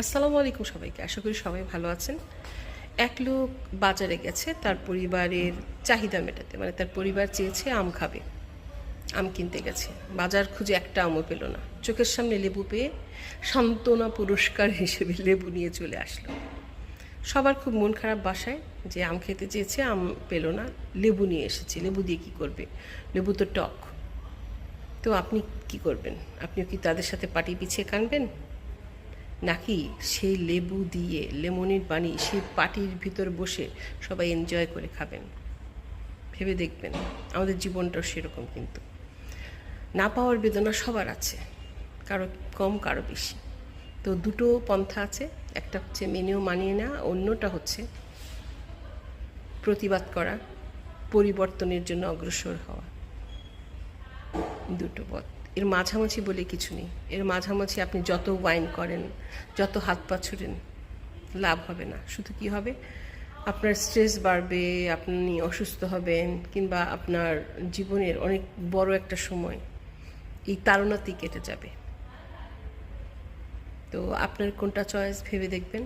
আসসালামু আলাইকুম সবাইকে। আশা করি সবাই ভালো আছেন। এক লোক বাজারে গেছে তার পরিবারের চাহিদা মেটাতে, মানে তার পরিবার চেয়েছে আম খাবে। আম কিনতে গেছে, বাজার খুঁজে একটা আমও পেল না। চোখের সামনে লেবু পেয়ে সান্ত্বনা পুরস্কার হিসেবে লেবু নিয়ে চলে আসলো। সবার খুব মন খারাপ বাসায়, যে আম খেতে চেয়েছে, আম পেল না, লেবু নিয়ে এসেছে। লেবু দিয়ে কি করবে? লেবু তো টক। তো আপনি কি করবেন? আপনিও কি তাদের সাথে পাটি পিছিয়ে কানবেন, নাকি সেই লেবু দিয়ে লেমনের পানি সেই পাটির ভিতর বসে সবাই এনজয় করে খাবেন? ভেবে দেখবেন, আমাদের জীবনটাও সেরকম। কিন্তু না পাওয়ার বেদনা সবার আছে, কারো কম কারো বেশি। তো দুটো পন্থা আছে, একটা হচ্ছে মেনেও মানিয়ে নেওয়া, অন্যটা হচ্ছে প্রতিবাদ করা, পরিবর্তনের জন্য অগ্রসর হওয়া। দুটো পথ, এর মাঝামাঝি বলে কিছু নেই। এর মাঝামাঝি আপনি যত ওয়াইন করেন, যত হাত পা ছুড়েন, লাভ হবে না। শুধু কি হবে, আপনার স্ট্রেস বাড়বে, আপনি অসুস্থ হবেন, কিংবা আপনার জীবনের অনেক বড় একটা সময় এই তাড়নাতেই কেটে যাবে। তো আপনার কোনটা চয়েস ভেবে দেখবেন।